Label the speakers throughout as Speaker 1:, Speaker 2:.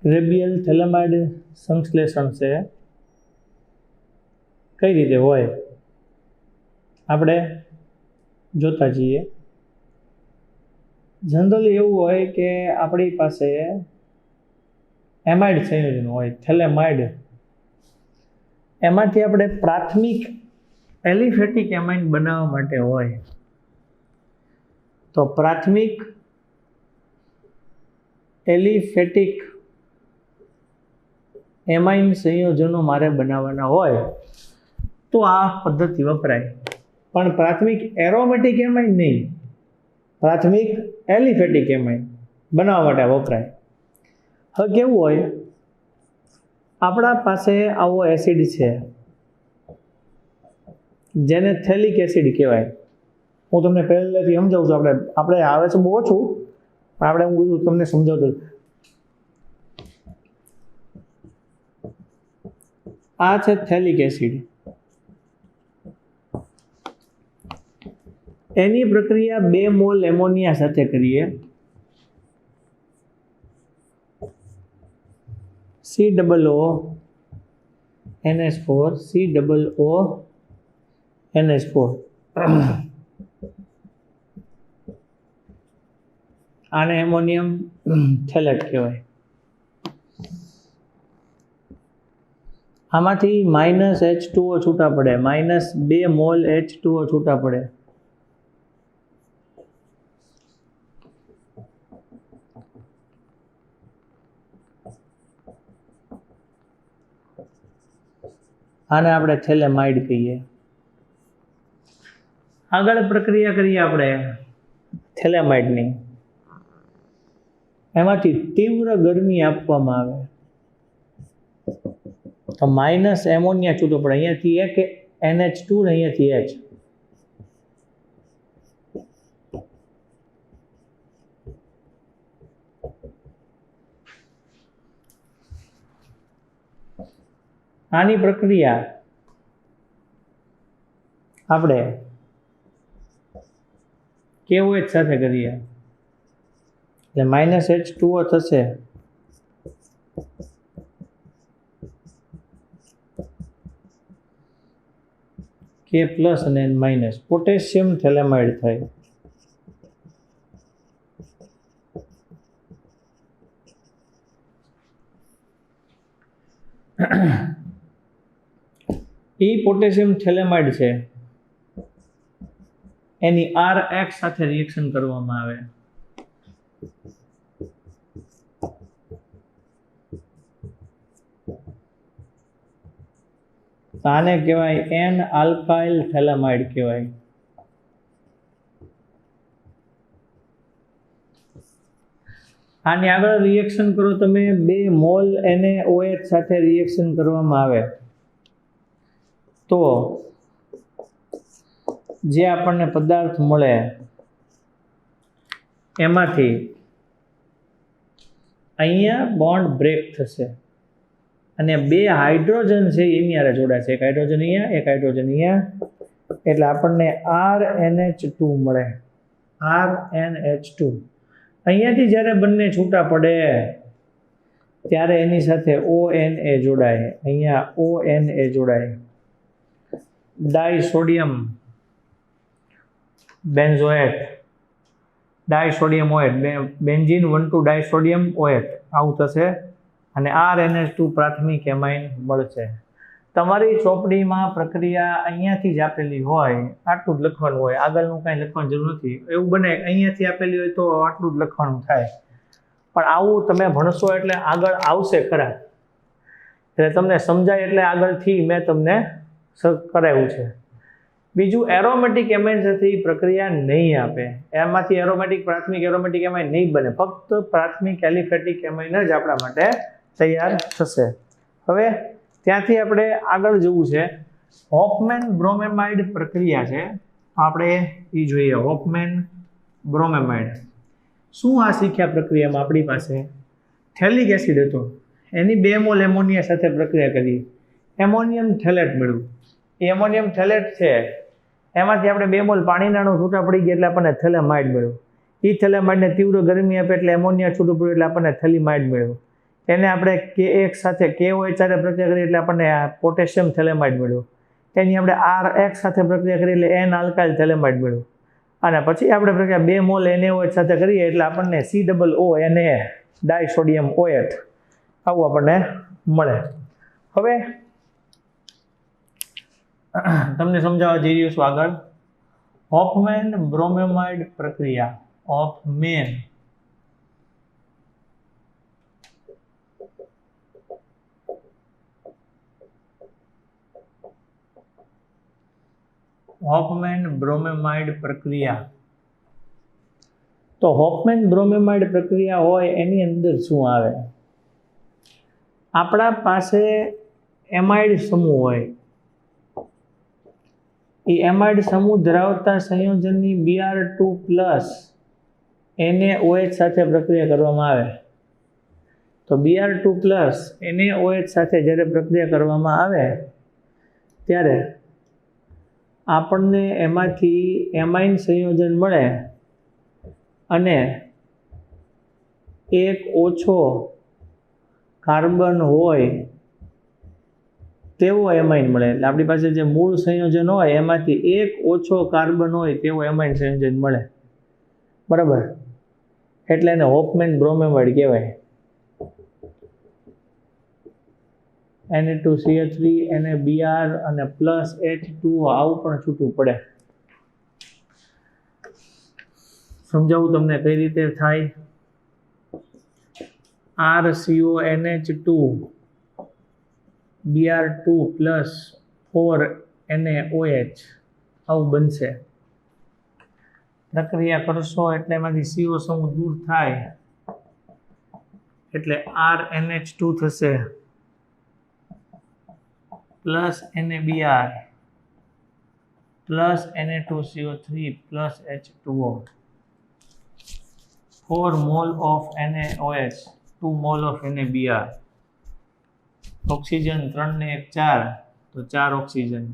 Speaker 1: રેબિયલ થેલેમાઇડ સંશ્લેષણ છે કઈ રીતે હોય આપણે જોતા જઈએ. જનરલી એવું હોય કે આપણી પાસે એમાઇડ સંયોજન હોય થેલેમાઇડ, એમાંથી આપણે પ્રાથમિક એલિફેટિક એમાઇન બનાવવા માટે હોય તો પ્રાથમિક એલિફેટિક એમાઇન સંયોજનો મારે બનાવવાના હોય તો આ પદ્ધતિ વપરાય. પણ પ્રાથમિક એરોમેટિક એમાઇન નહીં, પ્રાથમિક એલિફેટિક એમાઇન બનાવવા માટે વપરાય. હવે કેવું હોય, આપણા પાસે આવો એસિડ છે જેને થેલિક એસિડ કહેવાય. હું તમને પહેલેથી સમજાવું છું. આપણે આવે છે બહુ ઓછું, પણ આપણે હું બધું તમને સમજાવતો. આ છે થેલિક એસિડ. એની પ્રક્રિયા 2 મોલ એમોનિયા સાથે કરીએ. COO NH4 COO NH4 આને એમોનિયમ થેલેટ કહેવાય. આમાંથી -H2O છૂટા પડે, -2 મોલ H2O છૂટા પડે. આને આપણે થેલેમાઇડ કહીએ. આગળ પ્રક્રિયા કરીએ આપણે થેલેમાઇડની. એમાંથી તીવ્ર ગરમી આપવામાં આવે તો માઇનસ એમોનિયા છૂટો પડે. અહીંયાથી એક NH2 ને અહીંયાથી H. આની પ્રક્રિયા આપણે KOH સાથે કરીએ એટલે -H2O થશે, K+ અને N- પોટેશિયમ થેલેમાઇડ થાય. પોટેશિયમ થેલેમાઇડ છે એની RH સાથે રિએક્શન કરવામાં આવે. આને કહેવાય N-આલ્કાઇલ થેલેમાઇડ કહેવાય. આની આગળ રિએક્શન કરો તમે 2 મોલ NaOH સાથે રિએક્શન કરવામાં આવે તો જે આપણને પદાર્થ મળે એમાંથી અહીંયા બોન્ડ બ્રેક થશે અને 2 હાઇડ્રોજન છે એની હારે જોડાશે. એક હાઇડ્રોજન અહીંયા, એક હાઇડ્રોજન અહીંયા, એટલે આપણને RNH2 મળે. RNH2 અહીંયાથી જ્યારે બંને છૂટા પડે ત્યારે એની સાથે ONA જોડાય. અહીંયા ONA જોડાય. ડાયસોડિયમ બેન્ઝોએટ, ડાયસોડિયમ OH, બેન્ઝીન 1,2 ડાયસોડિયમ OH આવું થશે અને RNH2 પ્રાથમિક એમાઇન મળશે. તમારી ચોપડીમાં પ્રક્રિયા અહીંયાથી જ આપેલી હોય, આટલું જ લખવાનું હોય, આગળનું કાંઈ લખવાની જરૂર નથી. એવું બને અહીંયાથી આપેલી હોય તો આટલું જ લખવાનું થાય, પણ આવું તમે ભણશો એટલે આગળ આવશે ખરા. એટલે તમને સમજાય એટલે આગળથી મેં તમને કરાવ્યું છે. બીજું, એરોમેટિક એમાઇન સાથે પ્રક્રિયા નહીં આપે. એમાંથી પ્રાથમિક એરોમેટિક એમાઇન નહીં બને, ફક્ત પ્રાથમિક એલિફેટિક એમાઇન જ આપણા માટે તૈયાર થશે. હવે ત્યાંથી આપણે આગળ જવું છે. હોફમેન બ્રોમેમાઇડ પ્રક્રિયા છે, આપણે એ જોઈએ. હોફમેન બ્રોમેમાઇડ શું આ શીખ્યા પ્રક્રિયામાં? આપણી પાસે થેલિક એસિડ હતો, એની 2 મોલ એમોનિયા સાથે પ્રક્રિયા કરી, એમોનિયમ થેલેટ મળ્યું. એ એમોનિયમ થેલેટ છે એમાંથી આપણે 2 મોલ પાણીના છૂટા પડી ગયા એટલે આપણને થેલેમાઇડ મળ્યું. એ થેલેમાઇડને તીવ્ર ગરમી આપે એટલે એમોનિયા છૂટું પડ્યું એટલે આપણને થેલિમાઇડ મળ્યું. એને આપણે KX સાથે KOH સાથે પ્રક્રિયા કરી એટલે આપણને પોટેશિયમ થેલેમાઇડ મળ્યું. એની આપણે RX સાથે પ્રક્રિયા કરી એટલે N આલ્કાઇલ થેલેમાઇડ મળ્યું. અને પછી આપણે પ્રક્રિયા 2 મોલ NaOH સાથે કરીએ એટલે આપણને COO Na ડાયસોડિયમ OH આવું આપણને મળે. હવે તમને સમજાવવા જઈ રહ્યો છું આગળ. હોફમેન બ્રોમેમાઇડ પ્રક્રિયા. હોફમેન બ્રોમેમાઇડ પ્રક્રિયા. તો હોફમેન બ્રોમેમાઇડ પ્રક્રિયા હોય એની અંદર શું આવે? આપણા પાસે એમાઇડ સમૂહ હોય. એ એમાઇડ સમૂહ ધરાવતા સંયોજનની Br2 પ્લસ NaOH સાથે પ્રક્રિયા કરવામાં આવે. તો Br2 પ્લસ NaOH સાથે જ્યારે પ્રક્રિયા કરવામાં આવે ત્યારે આપણને એમાંથી એમાઇન સંયોજન મળે અને એક ઓછો કાર્બન હોય તેવો એમાઇન મળે. એટલે આપણી પાસે જે મૂળ સંયોજન હોય એમાંથી એક ઓછો કાર્બન હોય તેવો એમાઇન સંયોજન મળે. બરાબર? એટલે એને હોફમેન બ્રોમેમાઇડ કહેવાય. Na2CO3 NaBr અને પ્લસ H2O આવું પણ છૂટું પડે. સમજાવું તમને કઈ રીતે થાય? RCONH2 Br2 પ્લસ 4 NaOH આવું બનશે. પ્રક્રિયા કરશો એટલે એમાંથી CO સમૂહ દૂર થાય એટલે RNH2 થશે plus NaBr plus Na2CO3 plus H2O. 4 mole of NaOH, 2 mole of NaBr. Oxygen 3 ને 1 4 તો 4 ઓક્સિજન.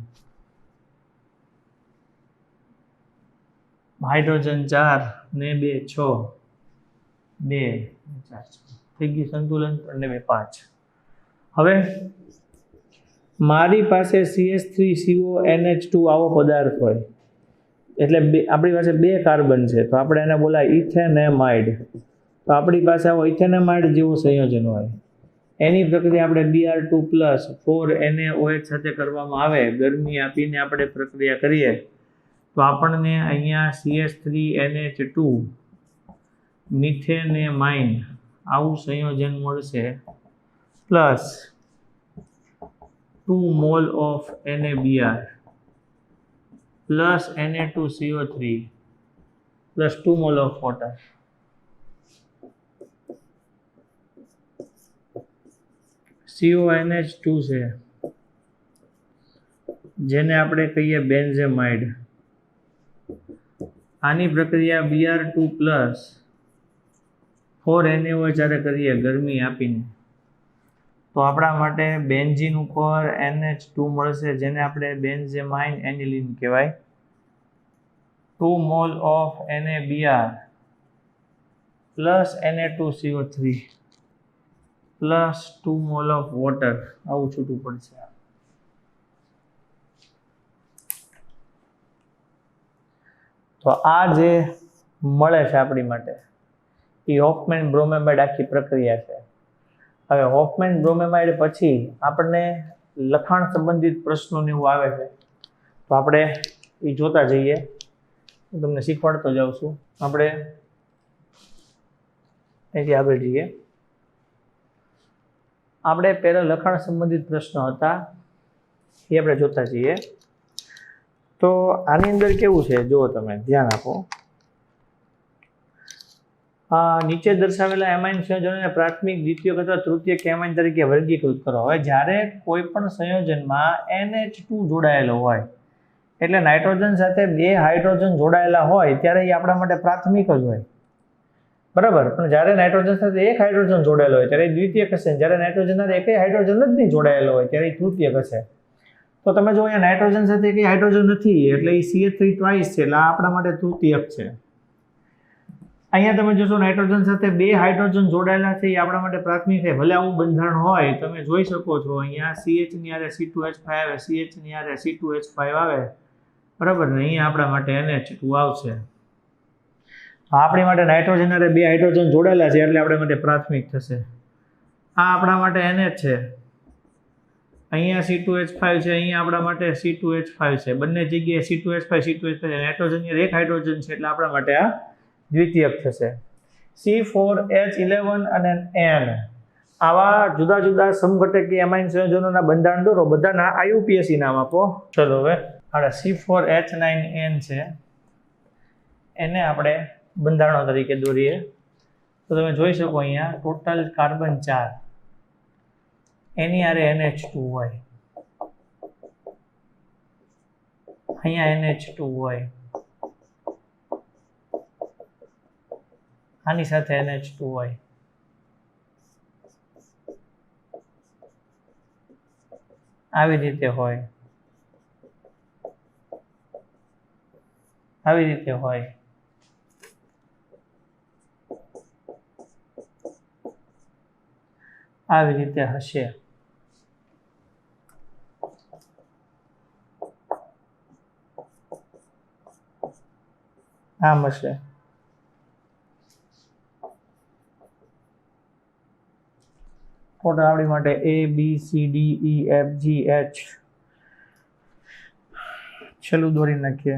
Speaker 1: હાઇડ્રોજન 4 ને 2 6 2 4 થઈ ગયું સંતુલન. 3 ને 2 5. હવે મારી પાસે CH3CONH2 આવો પદાર્થ હોય એટલે આપણી પાસે 2 કાર્બન છે તો આપણે એને બોલાય ઇથેનેમાઇડ. તો આપણી પાસે આવો ઇથેનેમાઇડ જેવું સંયોજન હોય એની પ્રક્રિયા આપણે Br2 પ્લસ 4 NaOH સાથે કરવામાં આવે. ગરમી આપીને આપણે પ્રક્રિયા કરીએ તો આપણને અહીંયા CH3NH2 મિથેનેમાઇન આવું સંયોજન મળશે plus 2 mole of NaBr plus Na2CO3 plus 2 mole of water. CONH2 છે જેને આપણે કહીએ બેન્ઝેમાઇડ. આની પ્રક્રિયા Br2 પ્લસ 4 NaOH જ્યારે કરીએ ગરમી આપીને તો આપણા માટે બેન્ઝીન ઉપર NH2 મળશે જેને આપણે બેન્ઝેમાઇન એનિલિન કહેવાય. 2 mole of NaBr plus Na2CO3 plus 2 mole of water આવું છૂટું પડશે. તો આ જે મળે છે આપણી માટે એ હોફમેન બ્રોમેમાઇડ આખી પ્રક્રિયા છે. હવે હોફમેન બ્રોમેમાઇડ પછી આપણને લખાણ સંબંધિત પ્રશ્નોને એવું આવે છે તો આપણે એ જોતા જઈએ. હું તમને શીખવાડતો જાઉં છું. આપણે અહીંથી આગળ જઈએ. આપણે પહેલા લખાણ સંબંધિત પ્રશ્નો હતા એ આપણે જોતા જઈએ. તો આની અંદર કેવું છે જુઓ, તમે ધ્યાન આપો. નીચે દર્શાવેલા એમાઇન સંયોજનોને પ્રાથમિક, દ્વિતીયક અથવા તૃતીયક એમાઇન તરીકે વર્ગીકૃત કરો. હવે જ્યારે કોઈ પણ સંયોજનમાં NH2 જોડાયેલો હોય એટલે નાઇટ્રોજન સાથે 2 હાઇડ્રોજન જોડાયેલા હોય ત્યારે એ આપણા માટે પ્રાથમિક જ હોય. બરાબર? પણ જ્યારે નાઇટ્રોજન સાથે 1 હાઇડ્રોજન જોડાયેલો હોય ત્યારે દ્વિતીયક હશે. જ્યારે નાઇટ્રોજન સાથે 1 હાઇડ્રોજન જ નહીં જોડાયેલો હોય ત્યારે તૃતીયક હશે. તો તમે જો અહીંયા નાઇટ્રોજન સાથે 1 હાઇડ્રોજન નથી એટલે એ CH3 ટ્વાઇસ છે એટલે આ આપણા માટે તૃતીયક છે. અહીંયા તમે જોશો નાઇટ્રોજન સાથે 2 હાઇડ્રોજન જોડાયેલા છે, એ આપણા માટે પ્રાથમિક છે. ભલે આવું બંધારણ હોય, તમે જોઈ શકો છો અહીંયા CH ની આરે C2H5 આવે, CH ની આરે C2H5 આવે, બરાબર ને? અહીંયા આપણા માટે NH2 આવશે. આપણી માટે નાઇટ્રોજન આરે 2 હાઇડ્રોજન જોડાયેલા છે એટલે આપણા માટે પ્રાથમિક થશે. આ આપણા માટે NH છે, અહીંયા C2H5 છે, અહીંયા આપણા માટે C2H5 છે. બંને જગ્યાએ C2H5 નાઇટ્રોજનની એક હાઇડ્રોજન છે એટલે આપણા માટે આ દ્વિતીયક થશે. C4H11 અને N આવા જુદા જુદા સમઘટકીય એમાઇન સંયોજનોના બંધારણ દોરો. બધાના IUPAC નામ આપો. ચલો હવે આપણે C4H9N છે, એને આપણે બંધારણો તરીકે દોરીએ. તો તમે જોઈ શકો અહીંયા ટોટલ કાર્બન 4, એની આરે NH2 હોય, અહીંયા NH2 હોય, આની સાથે NH2 હોય, આવી રીતે હોય, આવી રીતે હોય, આવી રીતે હશે. આમ હશે. ટોટલ આપણી માટે A B C D E F G H છેલ્લું દોરી નાખીએ.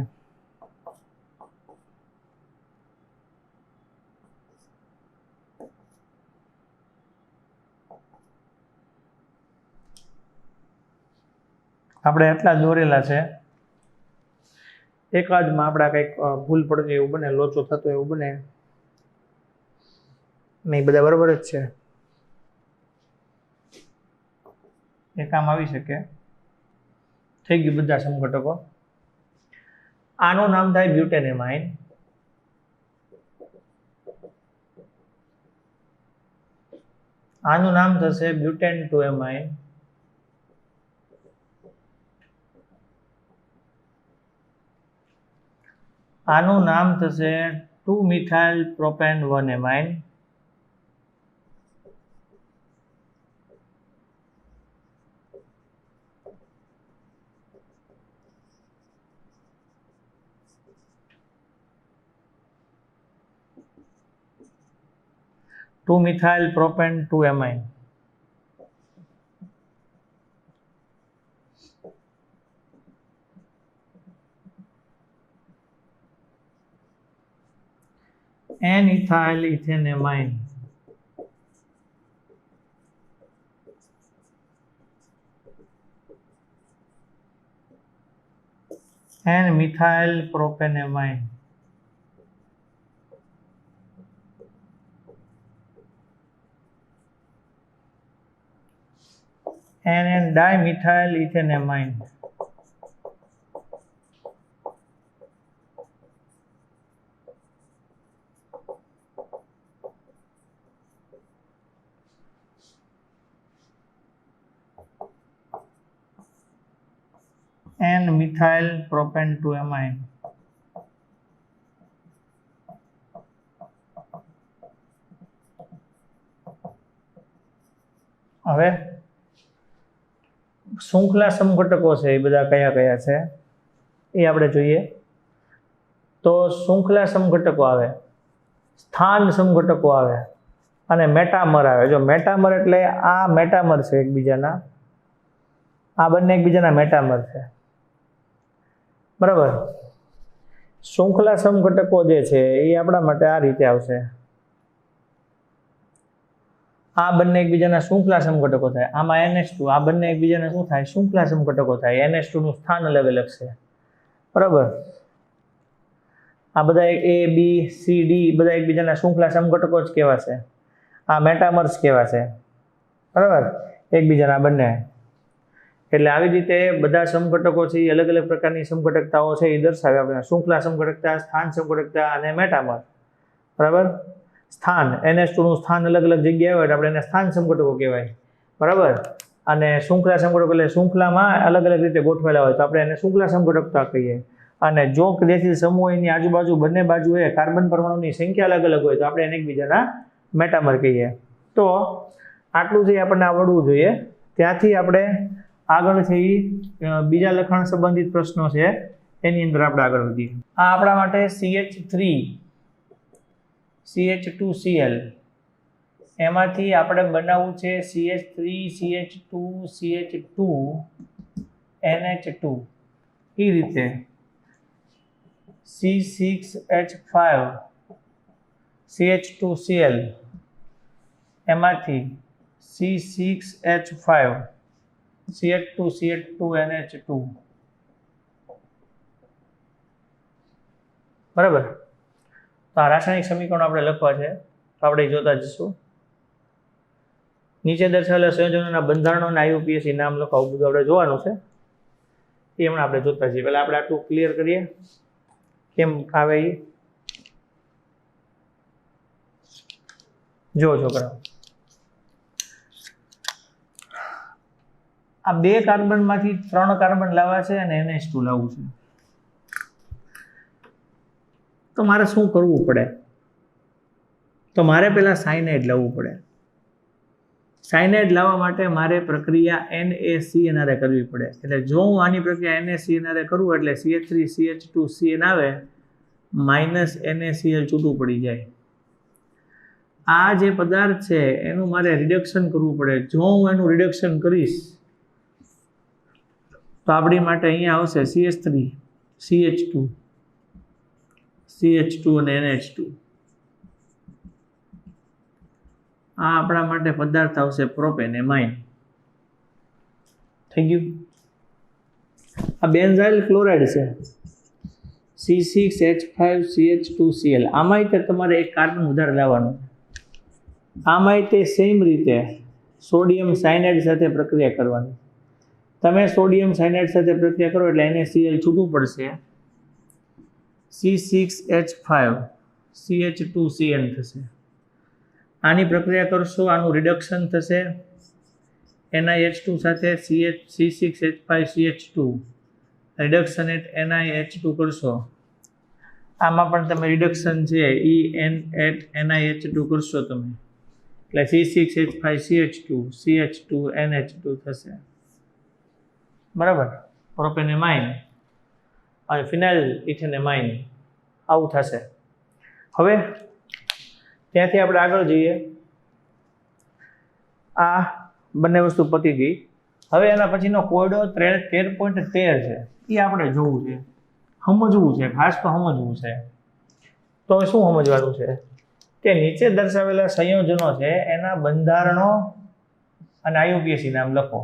Speaker 1: આપણે એટલા દોરેલા છે. એકાદમાં આપણા કંઈક ભૂલ પડતી એવું બને, લોચો થતો એવું બને, નહીં બધા બરાબર જ છે. એ કામ આવી શકે. થઈ ગયું બધા સમઘટકો. આનું નામ થાય બ્યુટેનેમાઇન. આનું નામ થશે બ્યુટેન 2 એમાઇન. આનું નામ થશે 2-મિથાઇલ propane 1 amine. Methyl propane 2 amine. N-ethyl ethane amine. N-methyl propane amine. and dimethyl ethanamine. and methyl propane 2 amine. હવે શૃંખલા સમઘટકો છે એ બધા કયા કયા છે એ આપણે જોઈએ. તો શૃંખલા સમઘટકો આવે, સ્થાન સમઘટકો આવે અને મેટામર આવે. જો મેટામર એટલે આ મેટામર છે એકબીજાના, આ બંને એકબીજાના મેટામર છે, બરાબર. શૃંખલા સમઘટકો જે છે એ આપણા માટે આ રીતે આવશે. આ બંને એકબીજાના શૃંખલા સમઘટકો થાય. આમાં NH2, આ બંને એકબીજાના શું થાય? શૃંખલા સમઘટકો થાય. NH2 નું સ્થાન અલગ અલગ છે, બરાબર. આ બધા A B C D બધા એકબીજાના શૃંખલા સમઘટકો જ કહેવાશે. આ મેટામર્સ કહેવાશે, બરાબર, એકબીજાના બંને. એટલે આવી રીતે બધા સમઘટકો છે એ અલગ અલગ પ્રકારની સમઘટકતાઓ છે એ દર્શાવે આપણે. શૃંખલા સમઘટકતા, સ્થાન સમઘટકતા અને મેટામર, બરાબર. સ્થાન NH2 નું સ્થાન અલગ અલગ જગ્યાએ હોય એટલે આપણે એને સ્થાન સમઘટકો કહેવાય, બરાબર. અને શૃંખલા સમઘટકો એટલે શૃંખલામાં અલગ અલગ રીતે ગોઠવેલા હોય તો આપણે એને શૃંખલા સમઘટકતા કહીએ. અને જો ક્રિયાશીલ સમૂહ એની આજુબાજુ બંને બાજુએ કાર્બન પરમાણુની સંખ્યા અલગ અલગ હોય તો આપણે એને એકબીજાના મેટામર કહીએ. તો આટલું જે આપણને આવડવું જોઈએ. ત્યાંથી આપણે આગળ છે એ બીજા લખાણ સંબંધિત પ્રશ્નો છે એની અંદર આપણે આગળ વધીએ. આ આપણા માટે CH3 CH2Cl એમાંથી આપણે બનાવવું છે CH3 CH2 CH2 NH2 એ રીતે C6H5 CH2Cl એમાંથી C6H5 CH2 CH2 NH2 બરાબર. તો આ રાસાયણિક સમીકરણો આપણે લખવા છે તો આપણે જોતા જઈશું. નીચે દર્શાવેલા સંયોજનોના બંધારણો અને IUPAC નામ લખો, આવું બધું આપણે જોવાનું છે એ હમણાં આપણે જોતા જઈએ. પહેલા આપણે આટલું ક્લિયર કરીએ કેમ આવે એ. જો છોકરાઓ, આ 2 કાર્બનમાંથી 3 કાર્બન લાવવા છે અને NH2 લાવવું છે. તો મારે શું કરવું પડે? તો મારે પહેલા સાયનાઇડ લાવવું પડે. સાયનાઇડ લાવવા માટે મારે પ્રક્રિયા NaCN કરવી પડે. એટલે જો હું આની પ્રક્રિયા NaCN કરું એટલે CH3 CH2 CN આવે -NaCl છૂટું પડી જાય. આ જે પદાર્થ છે એનું મારે રિડક્શન કરવું પડે. જો હું એનું રિડક્શન કરીશ તો આપણી માટે અહીંયા આવશે CH3 CH2 CH2 અને NH2. આ આપણા માટે પદાર્થ આવશે પ્રોપેનેમાઇન. થઈ ગયું. આ બેન્ઝાઇલ ક્લોરાઇડ છે C6H5CH2Cl. આમાંય તે તમારે એક કાર્બન વધારે લાવવાનું. આમાંય તે સેમ રીતે સોડિયમ સાયનાઇડ સાથે પ્રક્રિયા કરવાની. તમે સોડિયમ સાયનાઇડ સાથે પ્રક્રિયા કરો એટલે NaCl છૂટું પડશે. C6H5 CH2CN થશે. આની પ્રક્રિયા કરશો, આનું રિડક્શન થશે NiH2 સાથે C6H5CH2 રિડક્શન એટ NiH2 કરશો. આમાં પણ તમે રિડક્શન છે એટ NiH2 કરશો તમે એટલે C6H5CH2 CH2NH2 થશે. બરાબર. પ્રોપેનેમાઇન અને ફિનાઇલ ઇથેનેમાઇન આવું થશે. હવે ત્યાંથી આપણે આગળ જઈએ. આ બંને વસ્તુ પતી ગઈ. હવે એના પછીનો કોયડો 13.13 છે એ આપણે જોવું છે, સમજવું છે, ખાસ તો સમજવું છે. તો શું સમજવાનું છે કે નીચે દર્શાવેલા સંયોજનો છે એના બંધારણો અને IUPAC નામ લખો.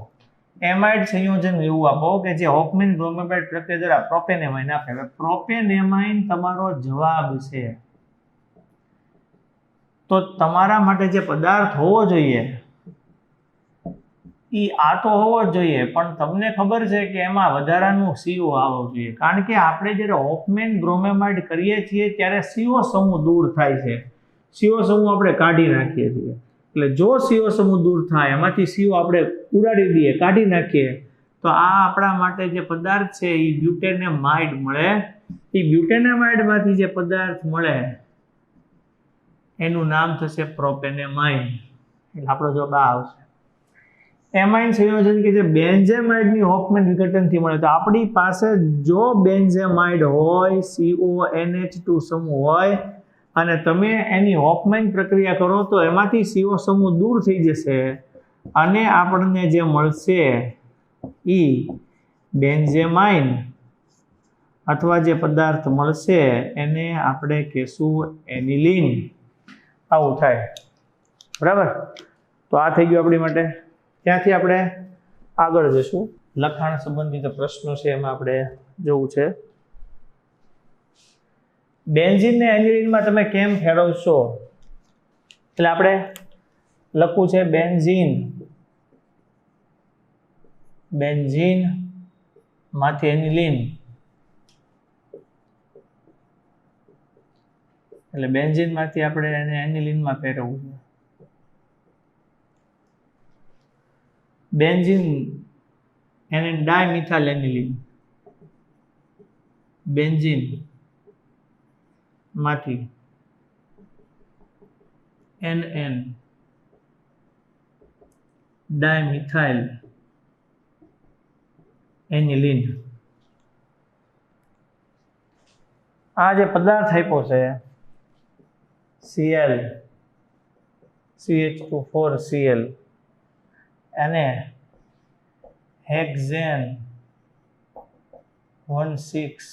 Speaker 1: એમાઇડ સંયોજન એવું આપો કે જે હોફમેન બ્રોમેબાઇડ પ્રક્રિયા દ્વારા પ્રોપેનેમાઇન આપે. પ્રોપેનેમાઇન તમારો જવાબ છે. તો તમારા માટે જે પદાર્થ હોવો જોઈએ એ આ તો હોવો જ જોઈએ, પણ તમને ખબર છે કે એમાં વધારાનું CO આવવું જોઈએ. કારણ કે આપણે જ્યારે હોફમેન બ્રોમેબાઇડ કરીએ છીએ ત્યારે CO સમૂહ દૂર થાય છે. CO સમૂહ આપણે કાઢી નાખીએ છીએ. એટલે જો CO સમૂહ દૂર થાય, એમાંથી CO આપણે ઉડાડી દઈએ, કાઢી નાખીએ, તો આ આપણા માટે જે પદાર્થ છે એ બ્યુટેનેમાઇડ મળે. એ બ્યુટેનેમાઇડમાંથી જે પદાર્થ મળે એનું નામ થશે પ્રોપેનેમાઇન. એટલે આપણો જવાબ આ આવશે. એમાઇન સંયોજન કે જે બેન્ઝેમાઇડની હોફમેન વિઘટનથી મળે. તો આપણી પાસે જો બેન્ઝેમાઇડ હોય, CONH2 સમૂહ હોય અને તમે એની હોફમેન પ્રક્રિયા કરો તો એમાંથી CO સમૂહ દૂર થઈ જશે અને આપણને જે મળશે એ બેન્ઝેમાઇન અથવા જે પદાર્થ મળશે એને આપણે કહેશું એનિલિન. આવું થાય. બરાબર. તો આ થઈ ગયું આપણી માટે. ત્યાંથી આપણે આગળ જઈશું. લખાણ સંબંધિત પ્રશ્નો છે એમાં આપણે જોવું છે. બેન્ઝીનને એનિલિનમાં તમે કેમ ફેરવશો? એટલે આપણે લખવું છે બેન્ઝીન માંથી એનિલિન. એટલે બેન્ઝીન માંથી આપણે એને એનિલિનમાં ફેરવવું છે. બેન્ઝીન એને ડાયમિથાઇલ એનિલિન. બેન્ઝીન માંથી NN ડાયમિથાઇલ એનિલીન. આ જે પદાર્થ આપ્યો છે Cl CH2 4Cl અને હેક્ઝેન 1,6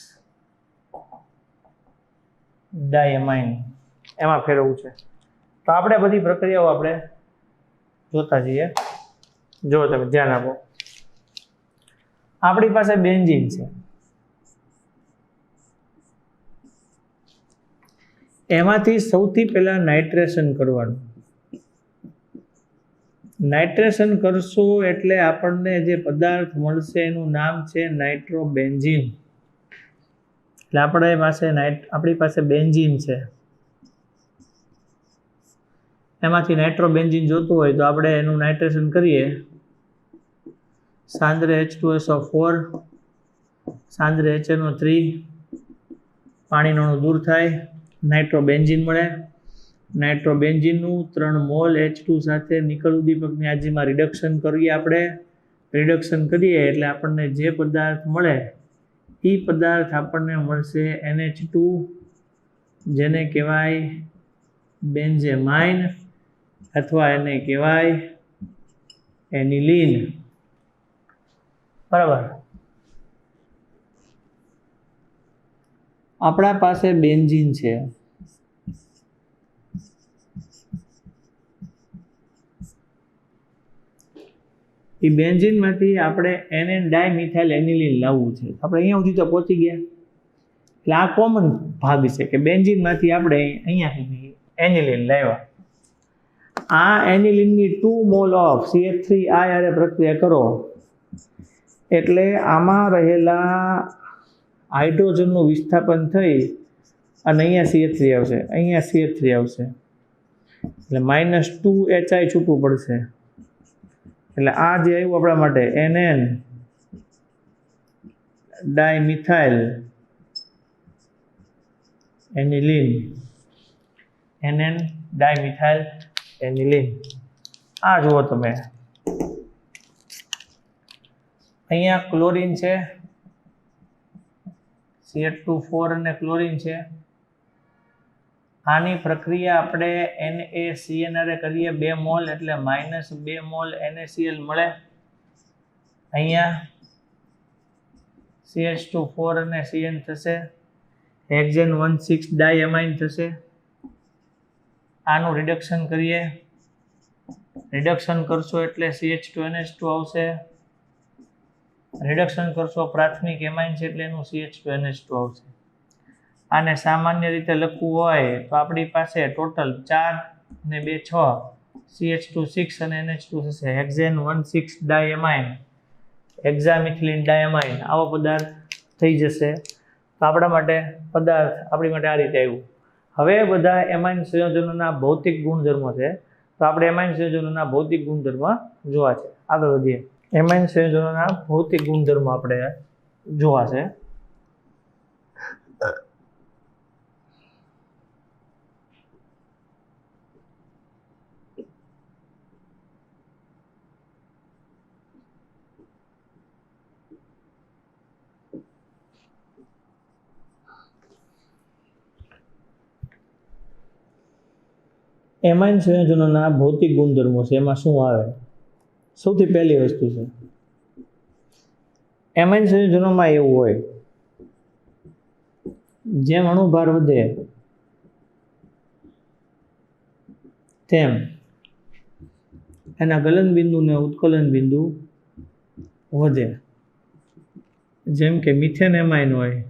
Speaker 1: ડાયમાઇન એમાં ફેરવવું છે. તો આપણે બધી પ્રક્રિયાઓ આપણે જોતા જઈએ. જો તમે ધ્યાન આપો, આપણી પાસે બેન્ઝીન છે, એમાંથી સૌથી પહેલા નાઇટ્રેશન કરવાનું. નાઇટ્રેશન કરશો એટલે આપણને જે પદાર્થ મળશે એનું નામ છે નાઇટ્રોબેન્ઝીન. એટલે આપણી પાસે બેન્ઝીન છે, એમાંથી નાઇટ્રોબેન્ઝીન જોતું હોય તો આપણે એનું નાઇટ્રેશન કરીએ. સાંદ્ર H2SO4 સાંદ્ર HNO3 પાણીનો અણુ દૂર થાય, નાઇટ્રોબેન્ઝીન મળે. નાઇટ્રોબેન્ઝીનનું 3 મોલ H2 સાથે નિકલ ઉદ્દીપકની હાજરીમાં રિડક્શન કરીએ. આપણે રિડક્શન કરીએ એટલે આપણને જે પદાર્થ મળે એ પદાર્થ આપણને મળશે NH2, જેને કહેવાય બેન્ઝેમાઇન અથવા એને કહેવાય એનિલીન. બરાબર. આપણા પાસે બેન્ઝીન છે, એ બેન્ઝીનમાંથી આપણે NN ડાયમિથાઇલ એનિલીન લાવવું છે. આપણે અહીંયા સુધી તો પહોંચી ગયા. એટલે આ કોમન ભાગ છે કે બેન્ઝીનમાંથી આપણે અહીંયા સુધી એનિલીન લાવ્યા. આ એનિલીનની 2 મોલ ઓફ CH3 આરે પ્રક્રિયા કરો એટલે આમાં રહેલા હાઇડ્રોજનનું વિસ્થાપન થઈ અને અહીંયા CH3 આવશે, અહીંયા CH3 આવશે, એટલે -2HI છૂટવું પડશે. એટલે આ જે આવ્યું આપણા માટે NN ડાયમિથાઇલ એનિલીન, NN ડાયમિથાઇલ એનિલીન. આ જુઓ તમે, અહીંયા ક્લોરીન છે, CH2 અને ક્લોરીન છે. આની પ્રક્રિયા આપણે NaCN કરીએ 2 મોલ એટલે -2 મોલ NaCl મળે. અહીંયા CH2 અને CN થશે, હેક્ઝેન 1,6 ડાયમાઇન થશે. આનું રિડક્શન કરીએ, રિડક્શન કરશો એટલે CH2NH2 આવશે. રિડક્શન કરશો પ્રાથમિક એમાઇન છે એટલે એનું CH2NH2 આવશે. આને સામાન્ય રીતે લખવું હોય તો આપણી પાસે ટોટલ 4 ને 2 6 CH2 6 અને NH2 થશે. હેક્ઝેન 1,6 ડાયમાઇન, હેક્ઝામિથિલિન ડાયમાઇન આવો પદાર્થ થઈ જશે. તો આપણા માટે પદાર્થ આપણી માટે આ રીતે આવ્યું. હવે બધા એમાઇન સંયોજનોના ભૌતિક ગુણધર્મો છે, તો આપણે એમાઇન સંયોજનોના ભૌતિક ગુણધર્મ જોવા છે. આગળ વધીએ. એમાઇન સંયોજનોના ભૌતિક ગુણધર્મો આપણે જોવા છે. એમાઇન સંયોજનોના ભૌતિક ગુણધર્મો છે, એમાં શું આવે? સૌથી પહેલી વસ્તુ છે, એમાઇન સંયોજનોમાં એવું હોય જેમ અણુભાર વધે તેમ એના ગલન બિંદુ ને ઉત્કલન બિંદુ વધે. જેમ કે મિથેન એમાઇન હોય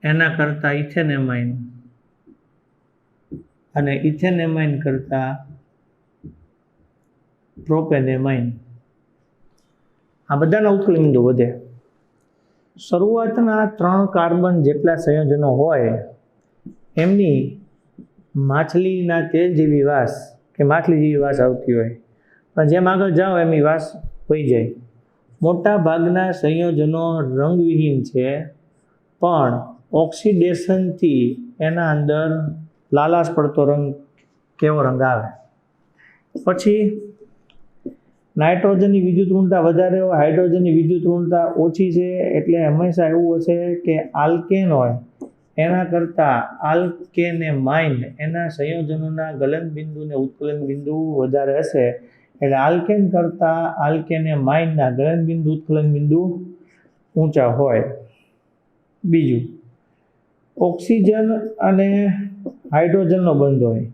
Speaker 1: એના કરતાં ઇથેન એમાઇન અને ઇથેન એમાઇન કરતાં પ્રોપેન એમાઇન, આ બધાના ઉત્કલન બિંદુ વધે. શરૂઆતના 3 કાર્બન જેટલા સંયોજનો હોય એમની માછલીના તેલ જેવી વાસ કે માછલી જેવી વાસ આવતી હોય, પણ જેમ આગળ જાઓ એમની વાસ વહી જાય. મોટા ભાગના સંયોજનો રંગવિહીન છે પણ ઓક્સિડેશનથી એના અંદર લાલાશ પડતો રંગ કેવો રંગ આવે. પછી નાઇટ્રોજનની વિદ્યુત ઋણતા વધારે હોય, હાઇડ્રોજનની વિદ્યુત ઋણતા ઓછી છે, એટલે હંમેશા એવું હશે કે આલ્કેન હોય એના કરતાં આલ્કેનેમાઇન એના સંયોજનોના ગલન બિંદુ ને ઉત્કલન બિંદુ વધારે હશે. એટલે આલ્કેન કરતાં આલ્કેનેમાઇનના ગલન બિંદુ ઉત્કલન બિંદુ ઊંચા હોય. બીજું, ઓક્સિજન અને હાઇડ્રોજનનો બંધ હોય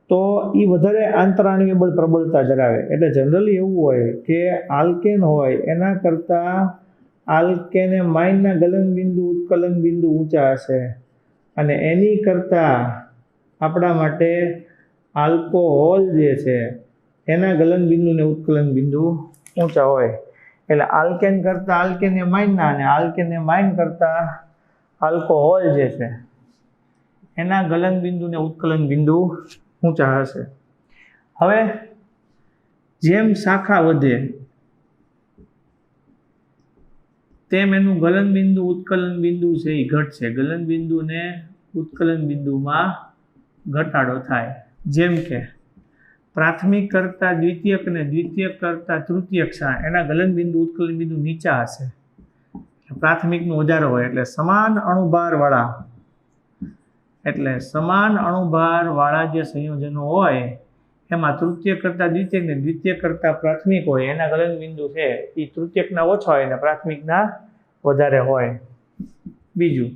Speaker 1: તો એ વધારે આંતરાણવીય બળ પ્રબળતા ધરાવે. એટલે જનરલી એવું હોય કે આલ્કેન હોય એના કરતાં આલ્કેનેમાઇનના ગલન બિંદુ ઉત્કલન બિંદુ ઊંચા હશે, અને એની કરતાં આપણા માટે આલ્કોહોલ જે છે એના ગલન બિંદુ ને ઉત્કલન બિંદુ ઊંચા હોય. એટલે આલ્કેન કરતાં આલ્કેનેમાઇનના અને આલ્કેનેમાઇન કરતાં આલ્કોહોલ જે છે એના ગલન બિંદુ ને ઉત્કલન બિંદુ ઊંચા હશે. હવે જેમ શાખા વધે તેમ એનું ગલન બિંદુ ઉત્કલન બિંદુ છે એ ઘટશે. ગલન બિંદુ ને ઉત્કલન બિંદુમાં ઘટાડો થાય. જેમ કે પ્રાથમિક કરતાં દ્વિતીયક અને દ્વિતીયક કરતાં તૃતીયક એના ગલન બિંદુ ઉત્કલન બિંદુ નીચા હશે. પ્રાથમિકનું વધારે હોય એટલે સમાન અણુભારવાળા જે સંયોજનો હોય એમાં તૃતીયક કરતાં દ્વિતીયક ને દ્વિતીયક કરતાં પ્રાથમિક હોય એના ગલન બિંદુ છે એ તૃતીયકના ઓછા હોય અને પ્રાથમિકના વધારે હોય. બીજું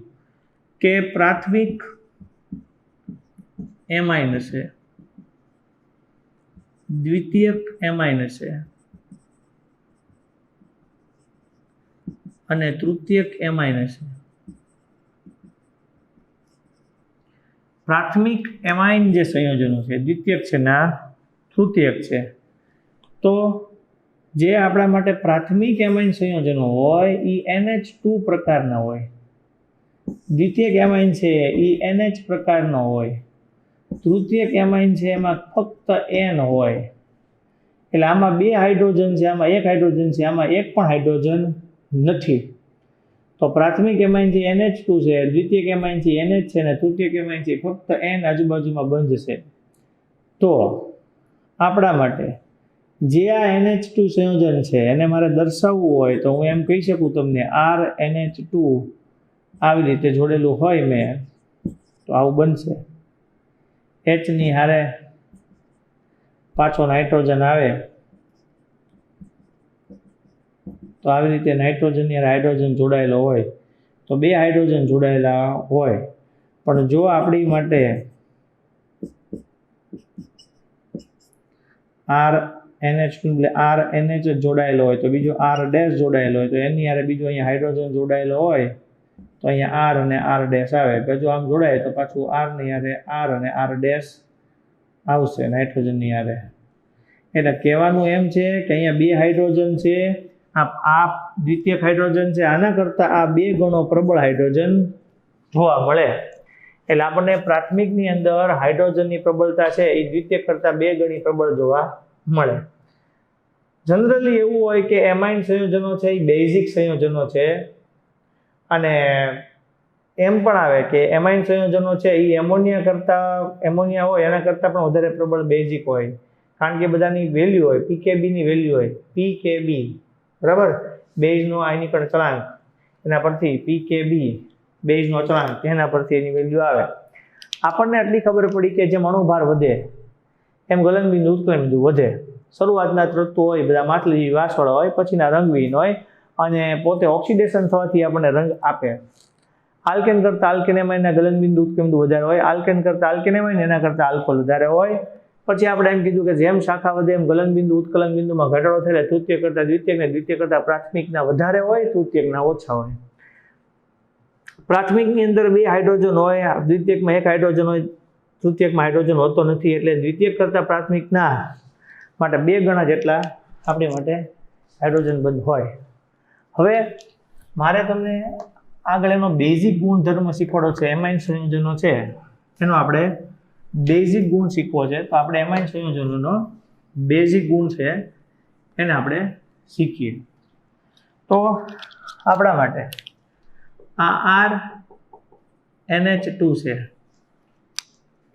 Speaker 1: કે પ્રાથમિક એમાઇન હશે, દ્વિતીયક એમાઇન હશે અને તૃતીયક એમાઇન હશે. પ્રાથમિક એમાઇન જે સંયોજનો છે દ્વિતીયક છે ના તૃતીયક છે, તો જે આપણા માટે પ્રાથમિક એમાઇન સંયોજનો હોય એ NH2 પ્રકારના હોય, દ્વિતીયક એમાઇન છે એ NH પ્રકારનો હોય, તૃતીયક એમાઇન છે એમાં ફક્ત N હોય. એટલે આમાં 2 હાઇડ્રોજન છે, આમાં 1 હાઇડ્રોજન છે, આમાં એક પણ હાઇડ્રોજન નથી. તો પ્રાથમિક એમાઇન છે NH2 છે, દ્વિતીયક એમાઇન છે NH છે અને તૃતીયક એમાઇન છે ફક્ત N આજુબાજુમાં બંધ છે. તો આપણા માટે જે આ NH2 સંયોજન છે એને મારે દર્શાવવું હોય તો હું એમ કહી શકું તમને RNH2 આવી રીતે જોડેલું હોય મેં તો આવું બનશે. H ની હારે પાછો નાઇટ્રોજન આવે તો આવી રીતે નાઇટ્રોજનની હાઇડ્રોજન જોડાયેલો હોય તો 2 હાઇડ્રોજન જોડાયેલા હોય. પણ જો આપણી માટે RNH જોડાયેલો હોય તો બીજો R ડેશ જોડાયેલો હોય તો એની હારે બીજો અહીંયા હાઇડ્રોજન જોડાયેલો હોય તો અહીંયા R અને R ડેશ આવે. જો આમ જોડાય તો પાછું R ની હારે R અને R ડેશ આવશે નાઇટ્રોજનની હારે. એટલે કહેવાનું એમ છે કે અહીંયા 2 હાઇડ્રોજન છે, આ દ્વિતીયક હાઇડ્રોજન છે આના કરતાં આ 2 ગણો પ્રબળ હાઇડ્રોજન જોવા મળે. એટલે આપણને પ્રાથમિકની અંદર હાઇડ્રોજનની પ્રબળતા છે એ દ્વિતીયક કરતાં 2 ગણી પ્રબળ જોવા મળે. જનરલી એવું હોય કે એમાઇન સંયોજનો છે એ બેઝિક સંયોજનો છે, અને એમ પણ આવે કે એમાઇન સંયોજનો છે એ એમોનિયા હોય એના કરતાં પણ વધારે પ્રબળ બેઝિક હોય, કારણ કે બધાની વેલ્યુ હોય પીકેબીની વેલ્યુ હોય પીકેબી, બરાબર, બેઝનો આયનીકરણ અચળાંક, એના પરથી પીકેબી બેઝનો અચળાંક એના પરથી એની વેલ્યુ આવે. આપણને આટલી ખબર પડી કે જેમ અણુભાર વધે એમ ગલન બિંદુ ઉત્કલન બિંદુ વધે. શરૂઆતના તત્વો હોય બધા માટલી વાસવાળા હોય, પછીના રંગવિહીન હોય અને પોતે ઓક્સિડેશન થવાથી આપણને રંગ આપે. આલ્કેન કરતાં આલ્કેનેમાઇનના ગલન બિંદુ ઉત્કલન બિંદુ વધારે હોય, આલ્કેન કરતાં આલ્કેનેમાઇન એના કરતાં આલ્કોહોલ વધારે હોય. પછી આપણે એમ કીધું કે જેમ શાખા વધે એમ ગલન બિંદુ ઉત્કલન બિંદુમાં ઘટાડો થાય, તૃતીય કરતાં દ્વિતીયક ને દ્વિતીય કરતાં પ્રાથમિકના વધારે હોય, તૃતીયકના ઓછા હોય. પ્રાથમિકની અંદર 2 હાઇડ્રોજન હોય, દ્વિતીયકમાં 1 હાઇડ્રોજન હોય, તૃતીયકમાં હાઇડ્રોજન હોતો નથી. એટલે દ્વિતીયક કરતાં પ્રાથમિકના માટે 2 ગણા જેટલા આપણી માટે હાઇડ્રોજન બંધ હોય. હવે મારે તમને આગળ એનો બેઝિક ગુણધર્મ શીખવાડો છે. એમાઇન સંયોજનો છે એનો આપણે બેઝિક ગુણ શીખવો છે, તો આપણે એમાઇન સંયોજનોનો બેઝિક ગુણ છે એને આપણે શીખીએ. તો આપણા માટે આ RNH2 છે,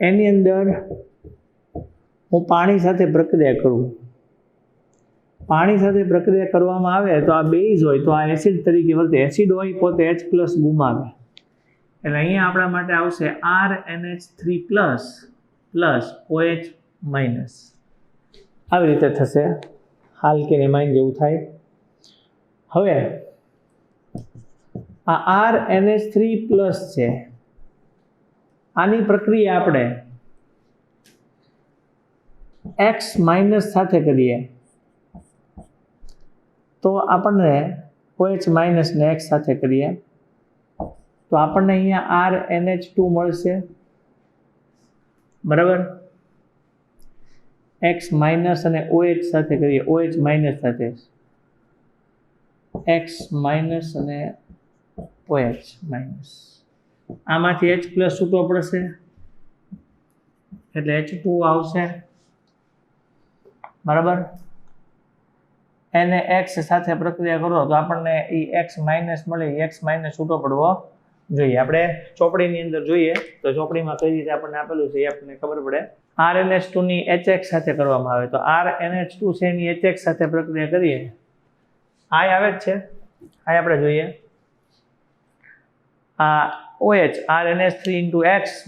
Speaker 1: એની અંદર હું પાણી સાથે પ્રક્રિયા કરું, પાણી સાથે પ્રક્રિયા કરવામાં આવે તો આ બેઝ હોય તો આ એસિડ તરીકે વર્તે, એસિડ હોય પોતે H+ ગુમાવે, એટલે અહીંયા આપણા માટે આવશે RNH3+ OH-, આવી રીતે થશે, હાલ્કેન એમાઇન જેવું થાય. હવે આ RNH3+ છે, આની પ્રક્રિયા આપણે X- સાથે કરીએ તો આપણને OH- ને X સાથે કરીએ તો આપણને અહીંયા RNH2 મળશે, બરાબર. X- અને OH સાથે કરીએ, OH- સાથે X- અને OH-, આમાંથી H+ છૂટો પડશે એટલે H2 આવશે, બરાબર. એને X સાથે પ્રક્રિયા કરો તો આપણને એ X- મળે, X- છૂટો પડવો જોઈએ. આપણે ચોપડીની અંદર જોઈએ તો ચોપડીમાં કઈ રીતે આપણને આપેલું છે એ આપણને ખબર પડે. RNH2 ની HX સાથે કરવામાં આવે તો RNH2 છે એની HX સાથે પ્રક્રિયા કરીએ, આ આવે જ છે, આ આપણે જોઈએ. આ OH RNH3 × X-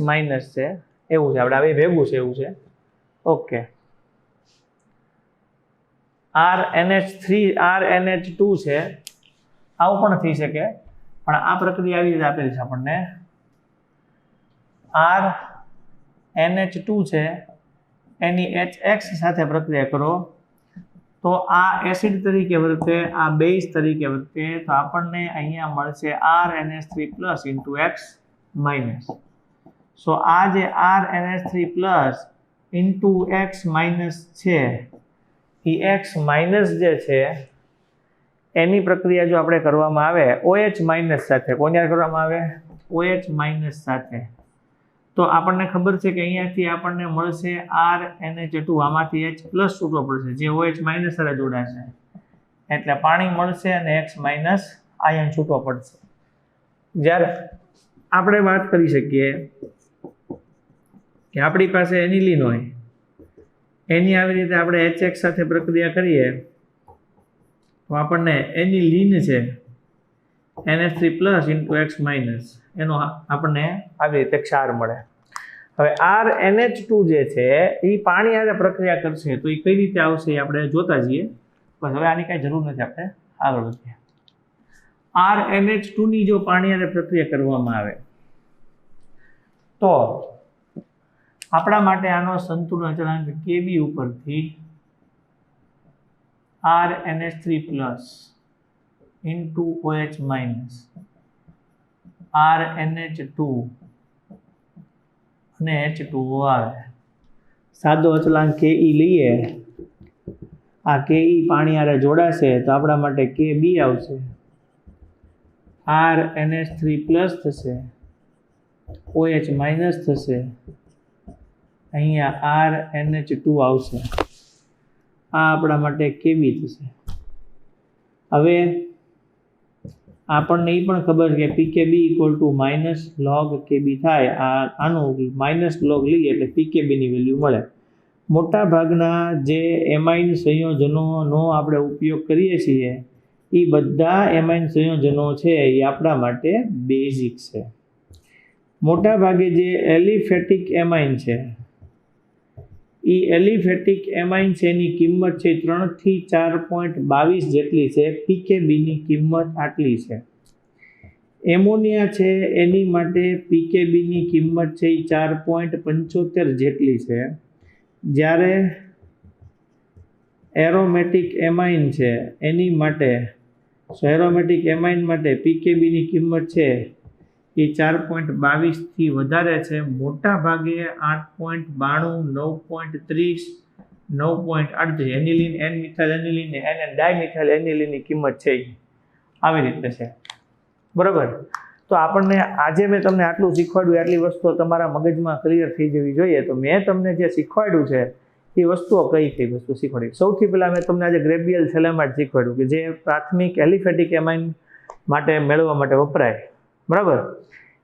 Speaker 1: છે, એવું છે, આપણે આવી ભેગું છે એવું છે. ઓકે, RNH2 છે, આવું પણ થઈ શકે, પણ આ પ્રક્રિયા આવી રીતે આપેલી છે આપણને. RNH2 છે એની HX સાથે પ્રક્રિયા કરો તો આ એસિડ તરીકે વર્તે, આ બેઝ તરીકે વર્તે, તો આપણને અહીંયા મળશે RNH3+ × X-. સો આ જે RNH3+ × X- છે એ X- જે છે એની પ્રક્રિયા જો આપણે કરવામાં આવે OH- સાથે, કોની કરવામાં આવે OH- સાથે, તો આપણને ખબર છે કે અહીંયાથી આપણને મળશે RNH2, આમાંથી H+ છૂટવો પડશે જે OH- સાથે જોડાશે, એટલે પાણી મળશે અને X- આયન છૂટવો પડશે. જ્યારે આપણે વાત કરી શકીએ કે આપણી પાસે એનિલિન હોય, એની આવી રીતે આપણે HX સાથે પ્રક્રિયા કરીએ તો આપણને એનિલિન છે NH3+ × X-, એનો આપણને આવી રીતે ક્ષાર મળે. હવે RNH2 જે છે એ પાણી સાથે પ્રક્રિયા કરશે તો એ કઈ રીતે આવશે એ આપણે જોતા જઈએ, બસ હવે આની કાંઈ જરૂર નથી, આપણે આગળ વધીએ. RNH2 ની જો પાણી સાથે પ્રક્રિયા કરવામાં આવે તો આપણા માટે આનો સંતુલન અચળાંક Kb ઉપરથી RNH3+ × OH- RNH2 અને H2O આવે. સાદો અચળાંક Ke લઈએ, આ Ke પાણી હારે જોડાશે તો આપણા માટે Kb આવશે, RNH3+ થશે, OH- થશે, અહીંયા RNH2 આવશે, આ આપણા માટે Kb થશે. હવે આપણને એ પણ ખબર છે કે PKB = -log Kb થાય, આનું -log લઈએ એટલે PKB ની વેલ્યુ મળે. મોટા ભાગના જે એમાઇન સંયોજનોનો આપણે ઉપયોગ કરીએ છીએ એ બધા એમાઇન સંયોજનો છે એ આપણા માટે બેઝિક છે. મોટા ભાગે જે એલિફેટિક એમાઇન છે એ એલિફેટિક એમાઇન છે એની કિંમત છે 3 થી 4.22 જેટલી છે, PKB ની કિંમત આટલી છે. એમોનિયા છે એની માટે PKB ની કિંમત છે એ 4.75 જેટલી છે, જ્યારે એરોમેટિક એમાઇન છે એની માટે PKB ની કિંમત છે એ 4.22 થી વધારે છે, મોટા ભાગે 8.92, 9.30, 9.38. એનિલિન, N-મિથાઇલ એનિલિન, N-ડાયમિથાઇલ એનિલિનની કિંમત છે આવી રીતે છે, બરાબર. તો આપણને આજે મેં તમને આટલું શીખવાડ્યું, આટલી વસ્તુઓ તમારા મગજમાં ક્લિયર થઈ જવી જોઈએ. તો મેં તમને જે શીખવાડ્યું છે એ વસ્તુઓ કઈ વસ્તુ શીખવાડી. સૌથી પહેલાં મેં તમને આજે ગ્રેબિયલ થેલેમાઇડ શીખવાડ્યું કે જે પ્રાથમિક એલિફેટિક એમાઇન માટે મેળવવા માટે વપરાય, બરાબર.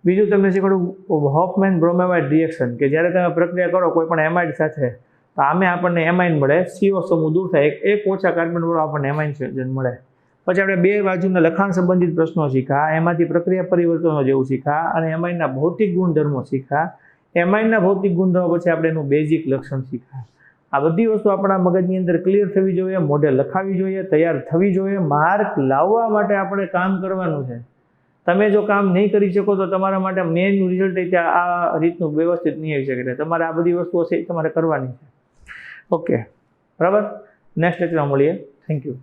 Speaker 1: બીજું તમને શીખવાડું હોફમેન બ્રોમેવાઇડ રિએક્શન, કે જ્યારે તમે પ્રક્રિયા કરો કોઈ પણ એમાઇડ સાથે તો આમે આપણને એમાઇન મળે, CO સમૂહ દૂર થાય, એક ઓછા કાર્બનવાળો આપણને એમાઇન સંયોજન મળે. પછી આપણે બે બાજુના લખાણ સંબંધિત પ્રશ્નો શીખ્યા, એમાંથી પ્રક્રિયા પરિવર્તનો જેવું શીખ્યા અને એમાઇનના ભૌતિક ગુણધર્મો શીખ્યા. એમાઇનના ભૌતિક ગુણધર્મો પછી આપણે એનું બેઝિક લક્ષણ શીખ્યા. આ બધી વસ્તુ આપણા મગજની અંદર ક્લિયર થવી જોઈએ, મોઢે લખાવી જોઈએ, તૈયાર થવી જોઈએ. માર્ક લાવવા માટે આપણે કામ કરવાનું છે. તમે જો કામ નહીં કરી શકો તો તમારા માટે મેઇન રિઝલ્ટ આ રીતનું વ્યવસ્થિત નહીં આવી શકે. એટલે તમારે આ બધી વસ્તુઓ છે તમારે કરવાની છે. ઓકે, બરાબર. નેક્સ્ટ લેક્ચરમાં મળીએ. Thank you.